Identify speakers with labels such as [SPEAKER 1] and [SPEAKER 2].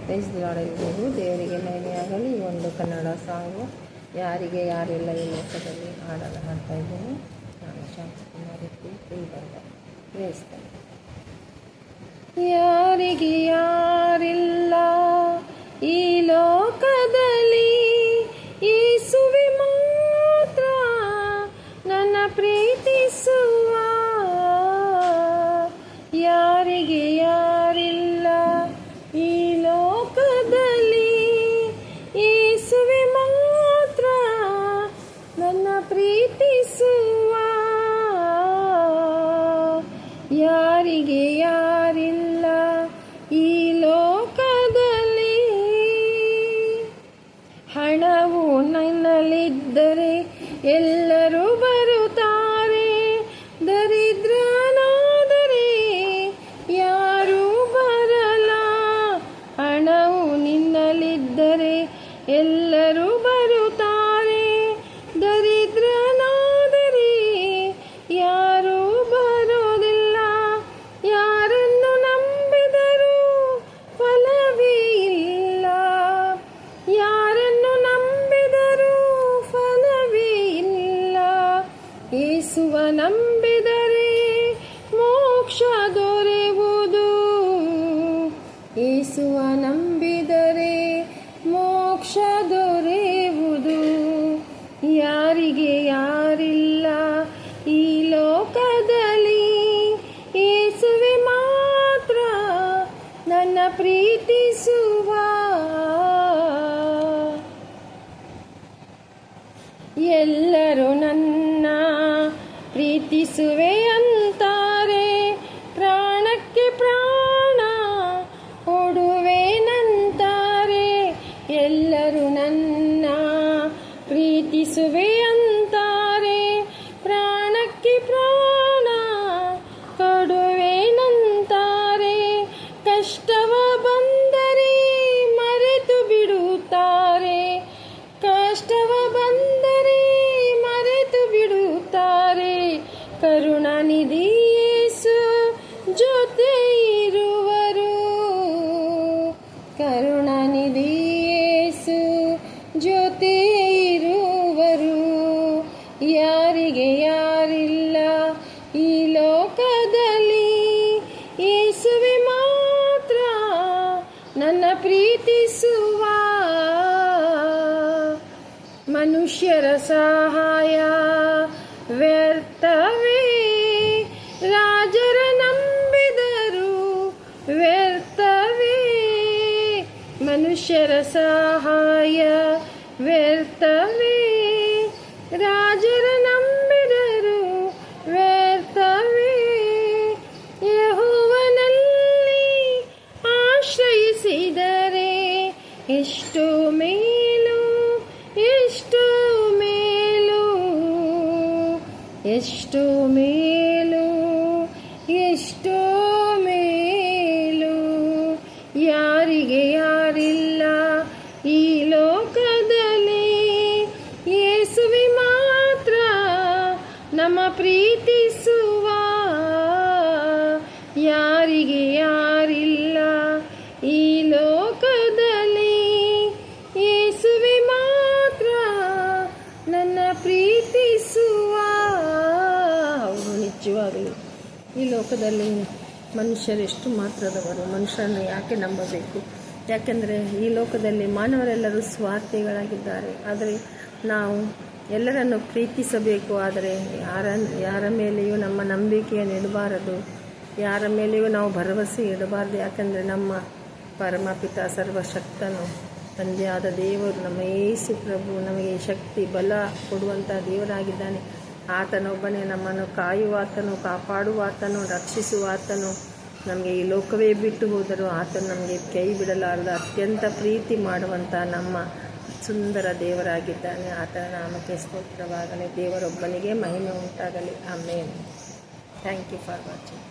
[SPEAKER 1] Price the lord ಎಲ್ರಿಗೂ ದೇವರಿಗೆ ಮಹಿಮೆಯಾಗಲಿ. ಈ ಒಂದು ಕನ್ನಡ ಸಾಂಗು ಯಾರಿಗೆ ಯಾರಿಲ್ಲ ಈ ಲೋಕದಲ್ಲಿ ಹಾಡನ್ನು ಹಾಡ್ತಾ ಇದ್ದೀನಿ. ನಾನು ಶಾಂತಕುಮಾರಿ ಬಂದ ಪ್ರೈಸ್ತೇನೆ. ಯಾರಿಗೆ ಯಾರಿಲ್ಲ ಈ ಲೋಕದಲ್ಲಿ, ಯೇಸುವೆ ಮಾತ್ರ ನನ್ನ ಪ್ರೀತಿಸುವ. ಯಾರಿಗೆ ಯಾರಿಲ್ಲ ಈ ಲೋಕದಲ್ಲಿ, ಯೇಸುವೆ ಮಾತ್ರ ನನ್ನ ಪ್ರೀತಿಸುವ. ಯಾರಿಗೆ ಯಾರಿಲ್ಲ ಈ ಲೋಕದಲ್ಲಿ. ಹಣವು ನನ್ನಲ್ಲಿದ್ದರೆ ಎಲ್ಲರೂ ಬರುತ್ತಾರೆ, ದರಿದ್ರನಾದರೆ ಯಾರೂ ಬರಲ್ಲ. ಹಣವು ನಿನ್ನಲ್ಲಿದ್ದರೆ ಎಲ್ಲರೂ ಬರುತ್ತಾರೆ, ದರಿದ್ರನಾದರೆ ಯಾರೂ ಬರೋದಿಲ್ಲ. ಯಾರನ್ನು ನಂಬಿದರೂ ಫಲವೇ ಇಲ್ಲ, ಯಾರನ್ನು ನಂಬಿದರೂ ಫಲವೇ ಇಲ್ಲ. ಯೇಸುವ ನಂಬಿದರೆ ಮೋಕ್ಷ ದೊರೆಯುವುದು, ಯೇಸುವ ನಂಬಿದರೆ ಮೋಕ್ಷ ದೊರೆಯುವುದು. ಯಾರಿಗೆ ಯಾರಿಲ್ಲ ಈ ಲೋಕದಲ್ಲಿ, ಯೇಸುವೆ ಮಾತ್ರ ನನ್ನ ಪ್ರೀತಿಸುವ. ಎಲ್ಲರೂ ನನ್ನ ಪ್ರೀತಿಸುವೆ ಅಂತಾರೆ, ಪ್ರಾಣಕ್ಕೆ ಪ್ರಾಣ ಕೊಡುವೆನಂತಾರೆ. ಎಲ್ಲರೂ ನನ್ನ ಪ್ರೀತಿಸುವೆ ಅಂತಾರೆ, ಪ್ರಾಣಕ್ಕೆ ಪ್ರಾಣ ಕೊಡುವೆನಂತಾರೆ. ಕಷ್ಟವ ಬಂದರೆ ಮರೆತು ಬಿಡುತ್ತಾರೆ, ಕಷ್ಟವ ಬಂದರೆ ಮರೆತು ಬಿಡುತ್ತಾರೆ. ಕರುಣಾನಿಧಿ ಯೇಸು ಜೊತೆ ಇರುವರು, ಕರುಣಾನಿಧಿ ಯೇಸು ಜೊತೆ ಇರುವರು. ಯಾರಿಗೆ ಯಾರಿಲ್ಲ ಈ ಲೋಕದಲ್ಲಿ, ಯೇಸುವೆ ಮಾತ್ರ ನನ್ನ ಪ್ರೀತಿಸುವ. ಮನುಷ್ಯರ ಸಹಾಯ ವ್ಯರ್ಥವೇ, ರಾಜರ ನಂಬಿದರು ವ್ಯರ್ಥವೇ. ಮನುಷ್ಯರ ಸಹಾಯ ವ್ಯರ್ಥವೇ, ರಾಜರ ನಂಬಿದರು ವ್ಯರ್ಥವೇ. ಯೆಹೋವನಲ್ಲಿ ಆಶ್ರಯಿಸಿದರೆ ಎಷ್ಟು ಮೇಲು, ಎಷ್ಟು ಮೇಲು, ಎಷ್ಟು ಮೇಲು, ಎಷ್ಟು ಮೇಲು. ಯಾರಿಗೆ ಯಾರಿಲ್ಲ ಈ ಲೋಕದಲ್ಲಿ, ಯೇಸುವೆ ಮಾತ್ರ ನಮ್ಮ ಪ್ರೀತಿಸುವ. ಯಾರಿಗೆ ಯಾರಿಲ್ಲ ಈ ಲೋಕದಲ್ಲಿ, ಯೇಸುವೆ ಮಾತ್ರ ನನ್ನ ಪ್ರೀತಿಸುವ. ಹೌದು, ನಿಜವಾಗಲೂ ಈ ಲೋಕದಲ್ಲಿ ಮನುಷ್ಯರೆಷ್ಟು ಮಾತ್ರದವರು. ಮನುಷ್ಯರನ್ನು ಯಾಕೆ ನಂಬಬೇಕು? ಯಾಕೆಂದರೆ ಈ ಲೋಕದಲ್ಲಿ ಮಾನವರೆಲ್ಲರೂ ಸ್ವಾರ್ಥಿಗಳಾಗಿದ್ದಾರೆ. ಆದರೆ ನಾವು ಎಲ್ಲರನ್ನು ಪ್ರೀತಿಸಬೇಕು. ಆದರೆ ಯಾರ ಮೇಲೆಯೂ ನಮ್ಮ ನಂಬಿಕೆಯನ್ನು ಇಡಬಾರದು, ಯಾರ ಮೇಲೆಯೂ ನಾವು ಭರವಸೆ ಇಡಬಾರ್ದು. ಯಾಕೆಂದರೆ ನಮ್ಮ ಪರಮಪಿತ ಸರ್ವಶಕ್ತನು ತಂದೆಯಾದ ದೇವರು, ನಮ್ಮ ಯೇಸು ಪ್ರಭು ನಮಗೆ ಶಕ್ತಿ ಬಲ ಕೊಡುವಂಥ ದೇವರಾಗಿದ್ದಾನೆ. ಆತನೊಬ್ಬನೇ ನಮ್ಮನ್ನು ಕಾಯುವಾತನು, ಕಾಪಾಡುವಾತನು, ರಕ್ಷಿಸುವಾತನು. ನಮಗೆ ಈ ಲೋಕವೇ ಬಿಟ್ಟು ಹೋದರೂ ಆತನು ನಮಗೆ ಕೈ ಬಿಡಲಾರದ ಅತ್ಯಂತ ಪ್ರೀತಿ ಮಾಡುವಂಥ ನಮ್ಮ ಸುಂದರ ದೇವರಾಗಿದ್ದಾನೆ. ಆತನ ನಾಮಕ್ಕೆ ಸ್ತೋತ್ರವಾಗಲಿ. ದೇವರೊಬ್ಬನಿಗೆ ಮಹಿಮೆ ಉಂಟಾಗಲಿ. ಆಮೇನ್. Thank you for watching.